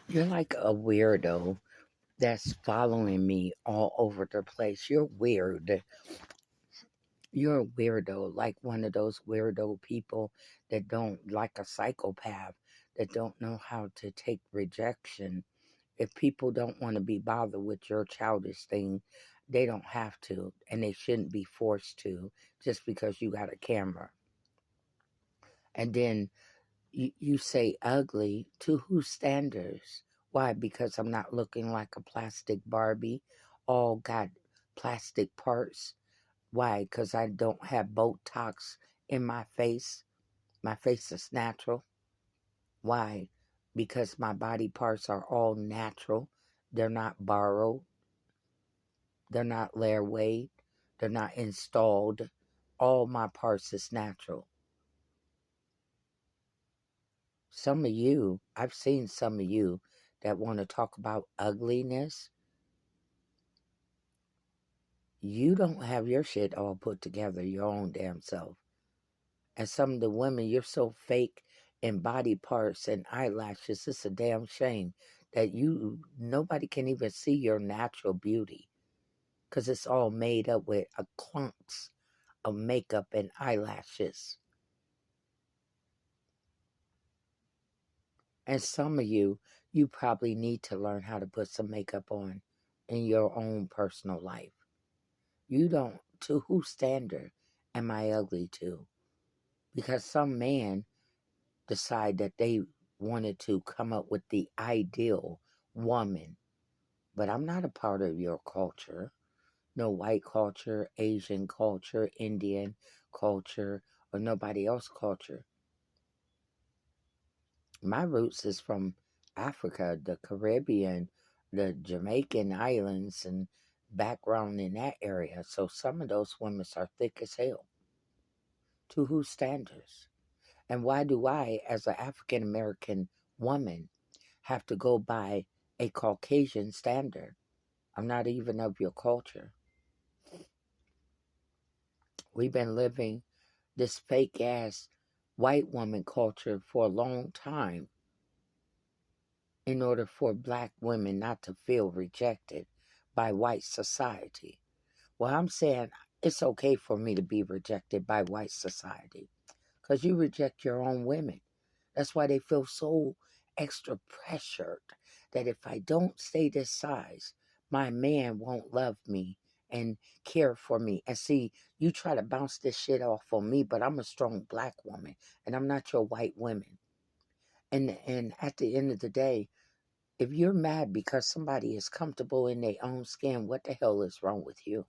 You're like a weirdo that's following me all over the place. You're weird. You're a weirdo, like one of those weirdo people that don't, like a psychopath, that don't know how to take rejection. If people don't want to be bothered with your childish thing, they don't have to, and they shouldn't be forced to just because you got a camera. And then you say ugly to whose standards? Why? Because I'm not looking like a plastic Barbie, all got plastic parts. Why? Because I don't have Botox in my face. My face is natural. Why? Because my body parts are all natural. They're not borrowed. They're not layer weight. They're not installed. All my parts is natural. Some of you, I've seen some of you that want to talk about ugliness. You don't have your shit all put together, your own damn self. And some of the women, you're so fake in body parts and eyelashes. It's a damn shame that nobody can even see your natural beauty because it's all made up with a clumps of makeup and eyelashes. And some of you probably need to learn how to put some makeup on in your own personal life. You don't, to whose standard am I ugly to? Because some man decide that they wanted to come up with the ideal woman. But I'm not a part of your culture. No white culture, Asian culture, Indian culture, or nobody else culture. My roots is from Africa, the Caribbean, the Jamaican islands, and background in that area. So some of those women are thick as hell. To whose standards? And why do I, as an African American woman, have to go by a Caucasian standard? I'm not even of your culture. We've been living this fake ass white woman culture for a long time in order for black women not to feel rejected by white society. Well, I'm saying it's okay for me to be rejected by white society because you reject your own women. That's why they feel so extra pressured that if I don't stay this size, my man won't love me and care for me. And see, you try to bounce this shit off on me, but I'm a strong black woman and I'm not your white woman. And at the end of the day, if you're mad because somebody is comfortable in their own skin, what the hell is wrong with you?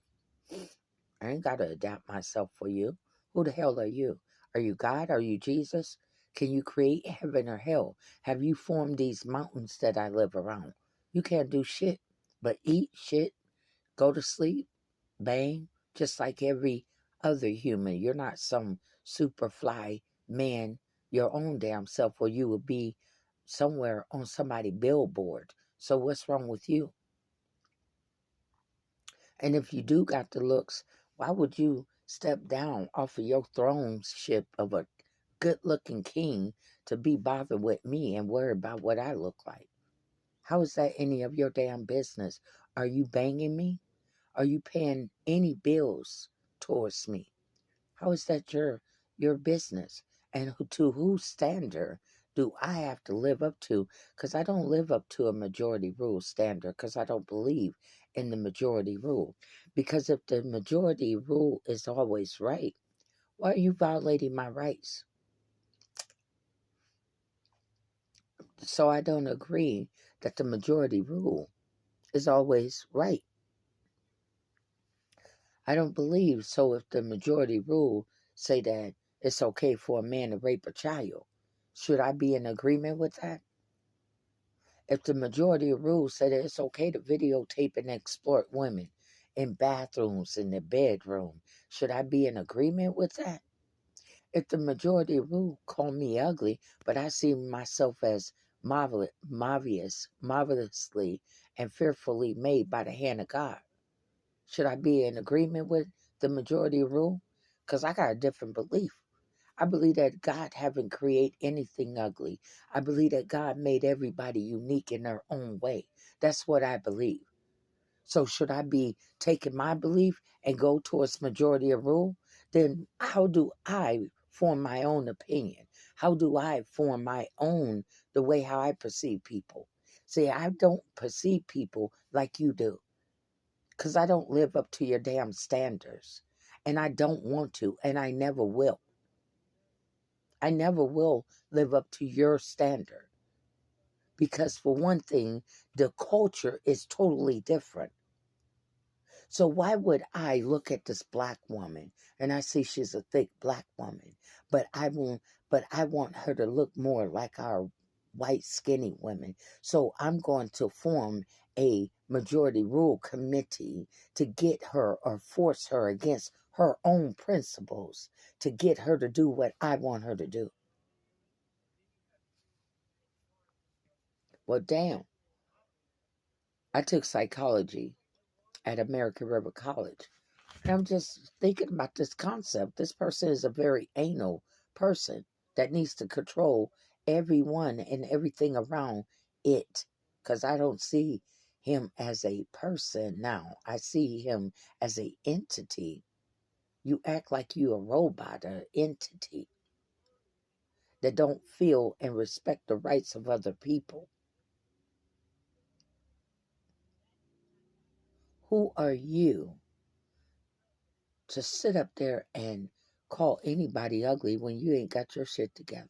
I ain't got to adapt myself for you. Who the hell are you? Are you God? Are you Jesus? Can you create heaven or hell? Have you formed these mountains that I live around? You can't do shit but eat shit, go to sleep, bang, just like every other human. You're not some super fly man, your own damn self, or you would be somewhere on somebody's billboard. So what's wrong with you? And if you do got the looks, why would you step down off of your throneship of a good looking king to be bothered with me and worry about what I look like? How is that any of your damn business? Are you banging me? Are you paying any bills towards me? How is that your business? And to whose standard do I have to live up to? Because I don't live up to a majority rule standard because I don't believe in the majority rule. Because if the majority rule is always right, why are you violating my rights? So I don't agree that the majority rule is always right. I don't believe so. If the majority rule say that it's okay for a man to rape a child, should I be in agreement with that? If the majority rule say that it's okay to videotape and exploit women in bathrooms, in the bedroom, should I be in agreement with that? If the majority rule call me ugly, but I see myself as marvelously and fearfully made by the hand of God, should I be in agreement with the majority rule? Because I got a different belief. I believe that God haven't created anything ugly. I believe that God made everybody unique in their own way. That's what I believe. So should I be taking my belief and go towards majority of rule? Then how do I form my own opinion? How do I form my own, the way how I perceive people? See, I don't perceive people like you do, because I don't live up to your damn standards. And I don't want to, and I never will. I never will live up to your standard. Because for one thing, the culture is totally different. So why would I look at this black woman and I see she's a thick black woman, but I want her to look more like our white skinny women. So I'm going to form a majority rule committee to get her or force her against her own principles to get her to do what I want her to do. Well, damn. I took psychology at American River College. And I'm just thinking about this concept. This person is a very anal person that needs to control everyone and everything around it. Because I don't see him as a person now. I see him as an entity. You act like you a robot, an entity that don't feel and respect the rights of other people. Who are you to sit up there and call anybody ugly when you ain't got your shit together?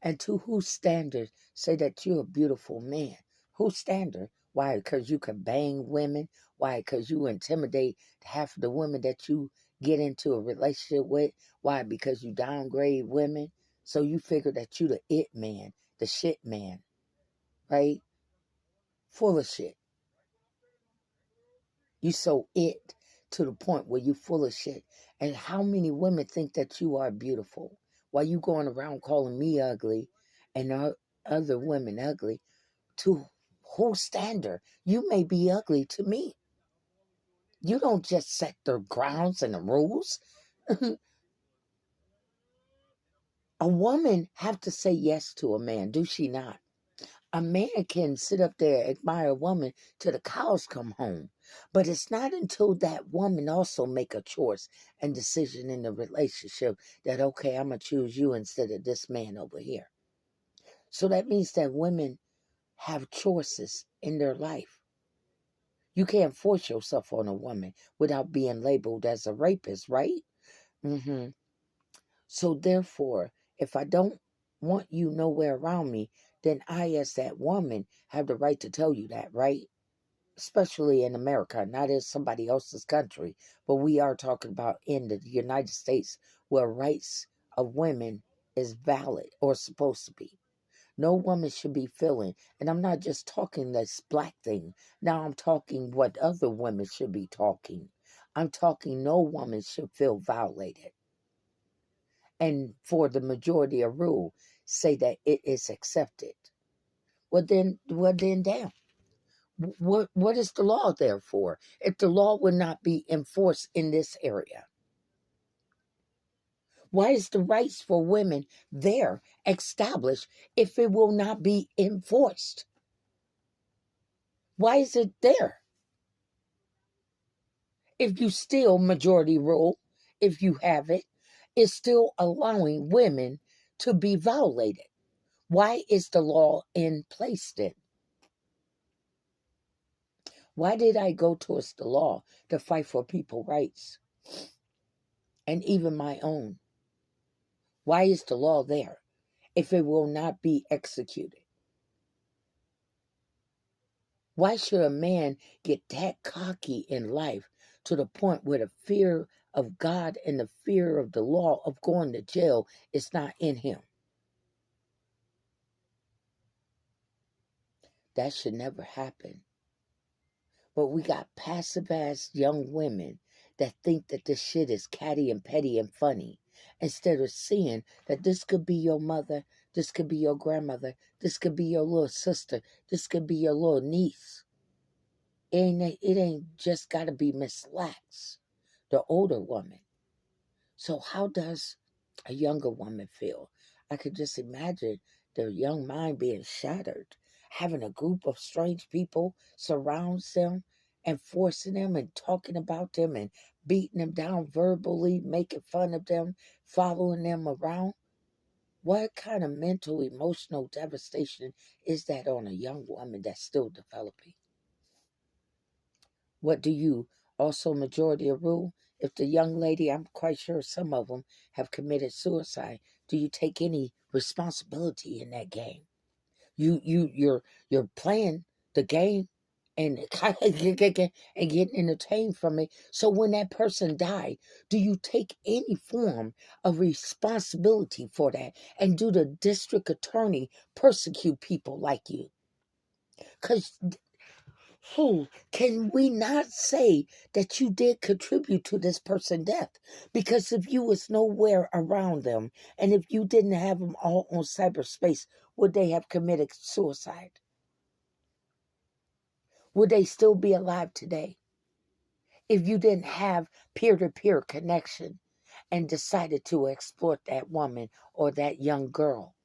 And to whose standard say that you're a beautiful man? Whose standard? Why? Because you can bang women? Why? Because you intimidate half of the women that you get into a relationship with? Why? Because you downgrade women? So you figure that you the it man, the shit man, right? Full of shit. You so it to the point where you full of shit. And how many women think that you are beautiful? While you going around calling me ugly and other women ugly, to whose standard? You may be ugly to me. You don't just set the grounds and the rules. A woman have to say yes to a man, do she not? A man can sit up there and admire a woman till the cows come home. But it's not until that woman also make a choice and decision in the relationship that, okay, I'm going to choose you instead of this man over here. So that means that women have choices in their life. You can't force yourself on a woman without being labeled as a rapist, right? Mm-hmm. So therefore, if I don't want you nowhere around me, then I, as that woman, have the right to tell you that, right? Especially in America, not in somebody else's country, but we are talking about in the United States, where rights of women is valid or supposed to be. No woman should be feeling, and I'm not just talking this black thing. Now I'm talking what other women should be talking. I'm talking no woman should feel violated. And for the majority of rule, say that it is accepted. Well then, damn. What is the law there for? If the law would not be enforced in this area, why is the rights for women there established if it will not be enforced? Why is it there? If you still majority rule, if you have it, it's still allowing women to be violated. Why is the law in place then? Why did I go towards the law to fight for people's rights and even my own? Why is the law there if it will not be executed? Why should a man get that cocky in life to the point where the fear of God and the fear of the law of going to jail is not in him? That should never happen. But we got passive ass young women that think that this shit is catty and petty and funny, instead of seeing that this could be your mother, this could be your grandmother, this could be your little sister, this could be your little niece. It ain't just got to be Miss Lax, the older woman. So how does a younger woman feel. I could just imagine their young mind being shattered, having a group of strange people surrounds them and forcing them and talking about them and beating them down verbally, making fun of them, following them around. What kind of mental, emotional devastation is that on a young woman that's still developing? What do you also majority of rule? If the young lady, I'm quite sure some of them have committed suicide, do you take any responsibility in that game? You're playing the game and and getting entertained from it. So when that person die, do you take any form of responsibility for that? And do the district attorney persecute people like you? Because who can we not say that you did contribute to this person's death? Because if you was nowhere around them and if you didn't have them all on cyberspace, would they have committed suicide? Would they still be alive today? If you didn't have peer-to-peer connection and decided to exploit that woman or that young girl,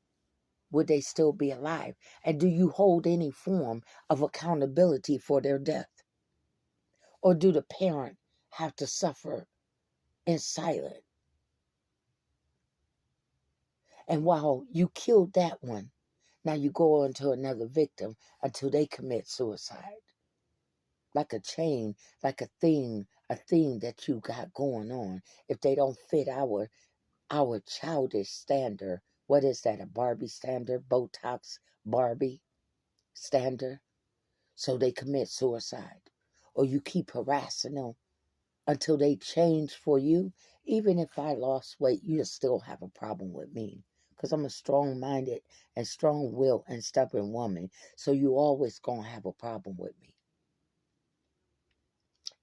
would they still be alive? And do you hold any form of accountability for their death? Or do the parent have to suffer in silence? And while you killed that one, now you go on to another victim until they commit suicide. Like a chain, like a thing that you got going on. If they don't fit our childish standard, what is that, a Barbie standard? Botox Barbie standard? So they commit suicide. Or you keep harassing them until they change for you. Even if I lost weight, you still have a problem with me. Because I'm a strong-minded and strong-willed and stubborn woman. So you always going to have a problem with me.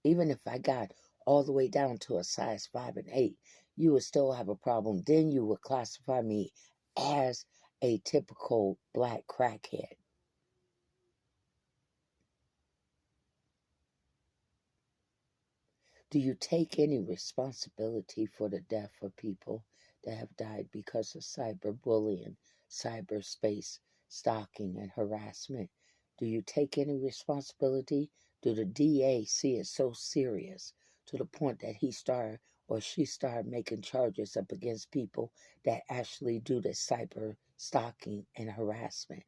Even if I got all the way down to a size 5 and 8, you would still have a problem. Then you would classify me as a typical black crackhead. Do you take any responsibility for the death of people that have died because of cyberbullying, cyberspace stalking, and harassment? Do you take any responsibility? Do the DA see it so serious to the point that he started or she started making charges up against people that actually do the cyber stalking and harassment?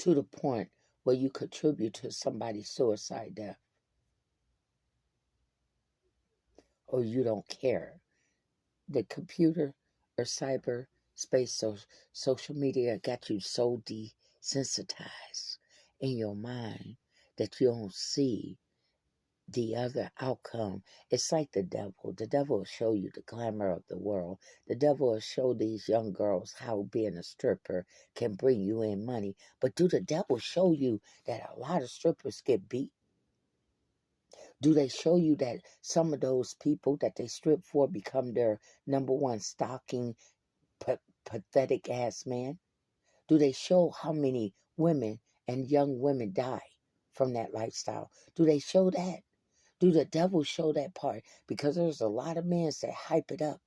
To the point where you contribute to somebody's suicide death, or you don't care? The computer or cyber space, social media got you so desensitized in your mind that you don't see the other outcome. It's like the devil. The devil will show you the glamour of the world. The devil will show these young girls how being a stripper can bring you in money. But do the devil show you that a lot of strippers get beat? Do they show you that some of those people that they strip for become their number one stalking, pathetic ass man? Do they show how many women and young women die from that lifestyle? Do they show that? Do the devil show that part? Because there's a lot of men that hype it up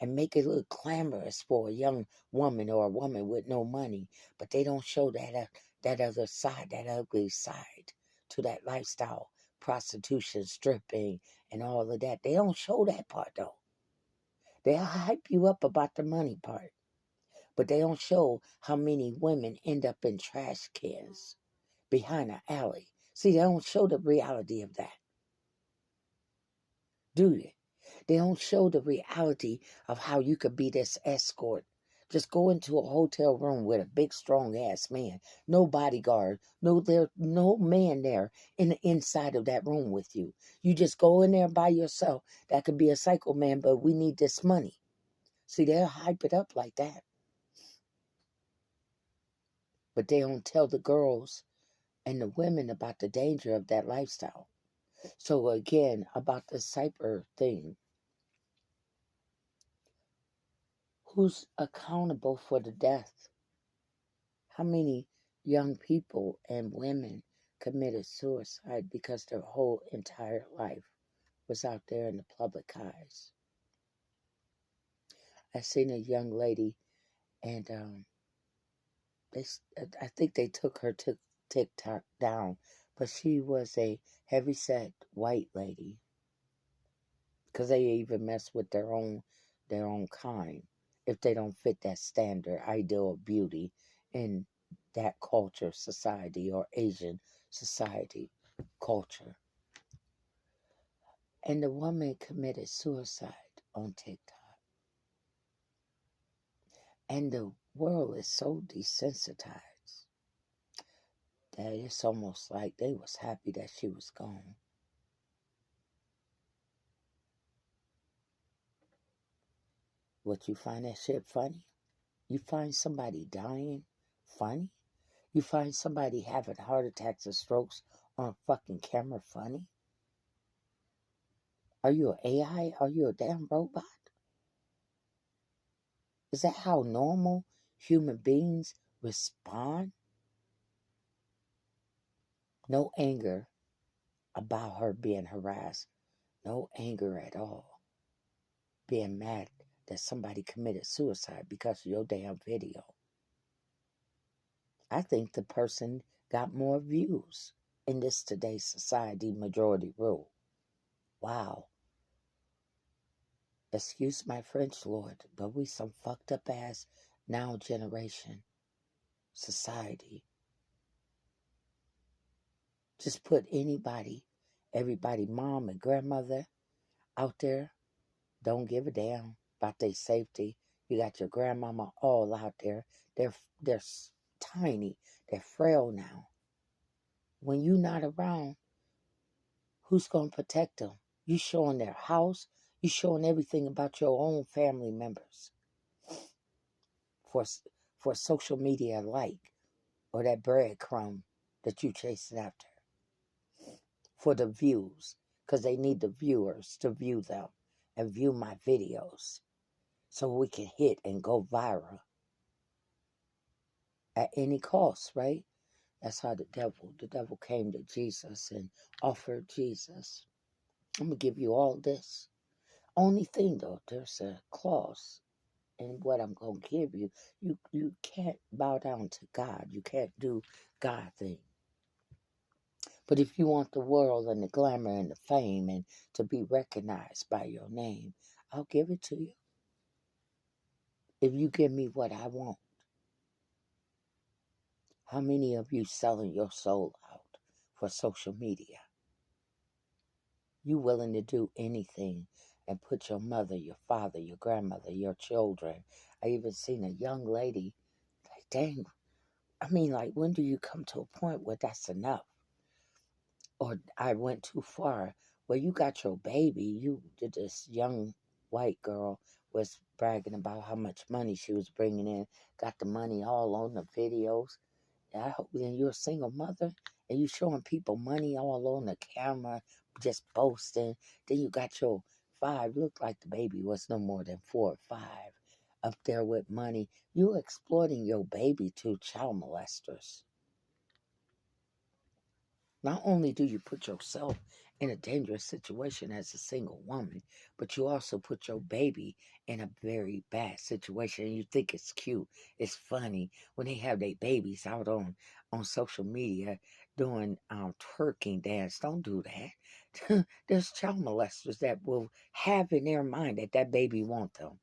and make it look glamorous for a young woman or a woman with no money, but they don't show that other side, that ugly side to that lifestyle, prostitution, stripping, and all of that. They don't show that part though. They hype you up about the money part, but they don't show how many women end up in trash cans behind an alley. See, they don't show the reality of that, do they? They don't show the reality of how you could be this escort. Just go into a hotel room with a big, strong ass man. No bodyguard. No man there in the inside of that room with you. You just go in there by yourself. That could be a psycho man, but we need this money. See, they'll hype it up like that. But they don't tell the girls and the women about the danger of that lifestyle. So again, about the cyber thing, who's accountable for the death? How many young people and women committed suicide because their whole entire life was out there in the public eyes? I seen a young lady, and I think they took her to TikTok down, but she was a heavyset white lady, because they even mess with their own kind if they don't fit that standard ideal of beauty in that culture, society, or Asian society culture. And the woman committed suicide on TikTok. And the world is so desensitized that it's almost like they was happy that she was gone. What, you find that shit funny? You find somebody dying funny? You find somebody having heart attacks and strokes on a fucking camera funny? Are you an AI? Are you a damn robot? Is that how normal human beings respond? No anger about her being harassed. No anger at all. Being mad that somebody committed suicide because of your damn video. I think the person got more views in this today's society majority rule. Wow. Excuse my French, Lord, but we some fucked up ass now generation society. Just put everybody, mom and grandmother out there, don't give a damn about their safety. You got your grandmama all out there. They're tiny. They're frail now. When you not around, who's going to protect them? You showing their house. You showing everything about your own family members for social media like, or that breadcrumb that you chasing after for the views, because they need the viewers to view them and view my videos so we can hit and go viral at any cost, right? That's how the devil came to Jesus and offered Jesus. I'm going to give you all this. Only thing though, there's a clause in what I'm going to give you. You can't bow down to God. You can't do God thing. But if you want the world and the glamour and the fame and to be recognized by your name, I'll give it to you. If you give me what I want. How many of you selling your soul out for social media? You willing to do anything and put your mother, your father, your grandmother, your children. I even seen a young lady, like, dang, I mean, like, when do you come to a point where that's enough? Or I went too far, where you got your baby, you did this young white girl was bragging about how much money she was bringing in, got the money all on the videos. I hope then you're a single mother and you showing people money all on the camera, just boasting. Then you got your 5, looked like the baby was no more than 4 or 5, up there with money. You exploiting your baby to child molesters. Not only do you put yourself in a dangerous situation as a single woman, but you also put your baby in a very bad situation. And you think it's cute, it's funny when they have their babies out on social media doing twerking dance. Don't do that. There's child molesters that will have in their mind that that baby want them.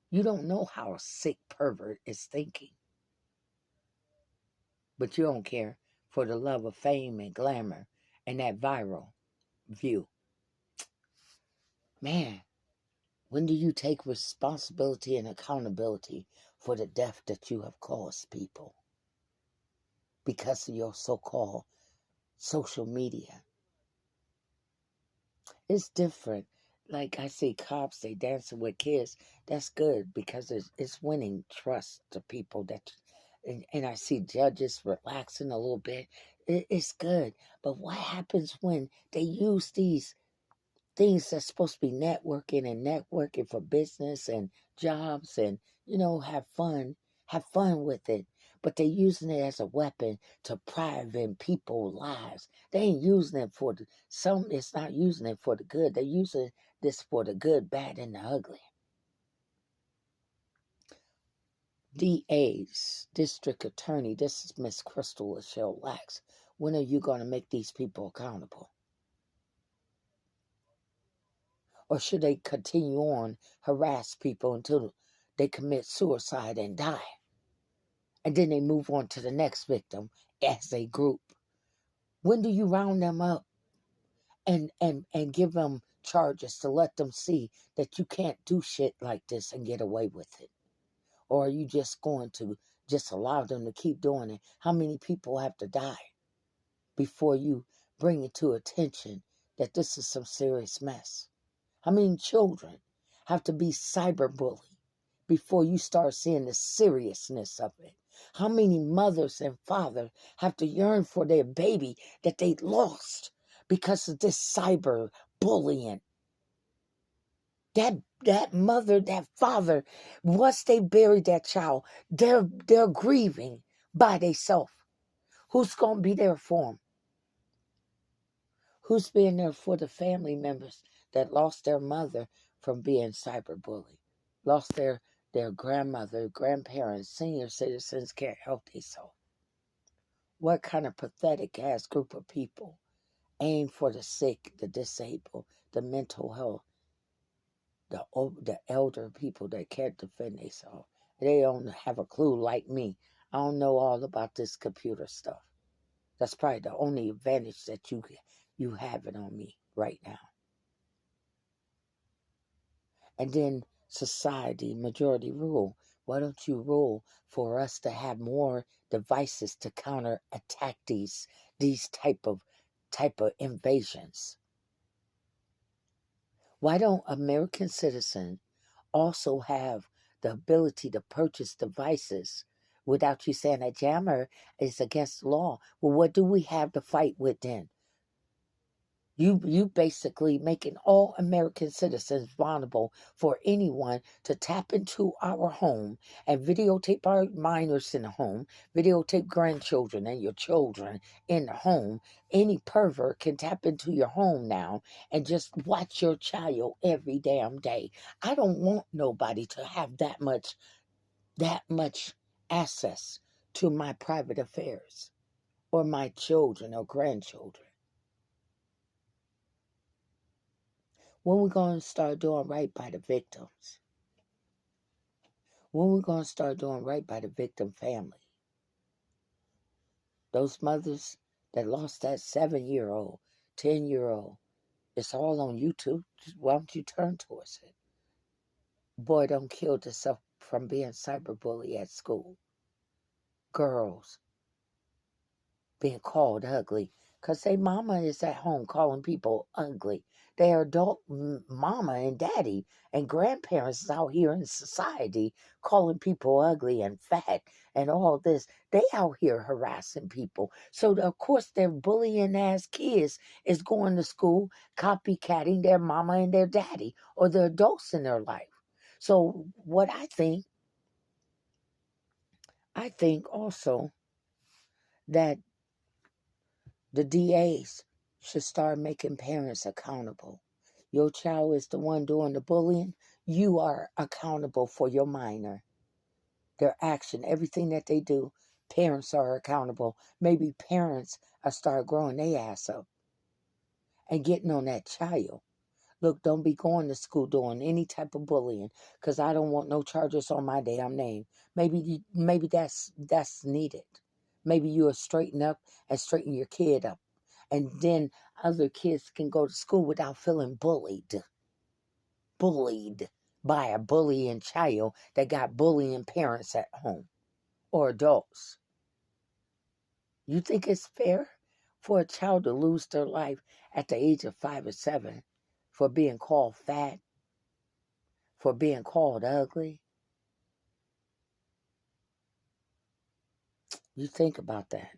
You don't know how a sick pervert is thinking, but you don't care for the love of fame and glamour and that viral view. Man, when do you take responsibility and accountability for the death that you have caused people because of your so-called social media? It's different. Like I see cops, they dancing with kids. That's good because it's winning trust to people. And I see judges relaxing a little bit. It's good. But what happens when they use these things that's supposed to be networking for business and jobs and, have fun with it. But they're using it as a weapon to private people's lives. They ain't using it for it's not using it for the good. They're using this for the good, bad, and the ugly. DAs, District Attorney, this is Miss Crystal Lachelle Lax. When are you going to make these people accountable? Or should they continue on harass people until they commit suicide and die? And then they move on to the next victim as a group. When do you round them up and give them charges to let them see that you can't do shit like this and get away with it? Or are you just going to just allow them to keep doing it? How many people have to die before you bring it to attention that this is some serious mess? How many children have to be cyberbullied before you start seeing the seriousness of it? How many mothers and fathers have to yearn for their baby that they lost because of this cyber bullying? That mother, that father, once they bury that child, they're grieving by themselves. Who's gonna be there for them? Who's being there for the family members that lost their mother from being cyberbullied, lost their grandmother, grandparents, senior citizens can't help themselves? What kind of pathetic ass group of people aim for the sick, the disabled, the mental health, the elder people that can't defend themselves? They don't have a clue like me. I don't know all about this computer stuff. That's probably the only advantage that you have it on me right now. And then society, majority rule. Why don't you rule for us to have more devices to counterattack these type of invasions? Why don't American citizens also have the ability to purchase devices without you saying a jammer is against the law? Well, what do we have to fight with then? You basically making all American citizens vulnerable for anyone to tap into our home and videotape our minors in the home, videotape grandchildren and your children in the home. Any pervert can tap into your home now and just watch your child every damn day. I don't want nobody to have that much access to my private affairs or my children or grandchildren. When we going to start doing right by the victims? When we going to start doing right by the victim family? Those mothers that lost that 7-year-old, 10-year-old, it's all on YouTube. Why don't you turn towards it? Boy don't kill herself from being cyberbullied at school. Girls being called ugly because their mama is at home calling people ugly. Their adult mama and daddy and grandparents is out here in society calling people ugly and fat and all this. They out here harassing people. So, of course, their bullying ass kids is going to school copycatting their mama and their daddy or the adults in their life. So, what I think also that the DAs should start making parents accountable. Your child is the one doing the bullying. You are accountable for your minor. Their action, everything that they do, parents are accountable. Maybe parents are start growing their ass up and getting on that child. Look, don't be going to school doing any type of bullying because I don't want no charges on my damn name. Maybe that's needed. Maybe you'll straighten up and straighten your kid up. And then other kids can go to school without feeling bullied by a bullying child that got bullying parents at home or adults. You think it's fair for a child to lose their life at the age of 5 or 7 for being called fat, for being called ugly? You think about that.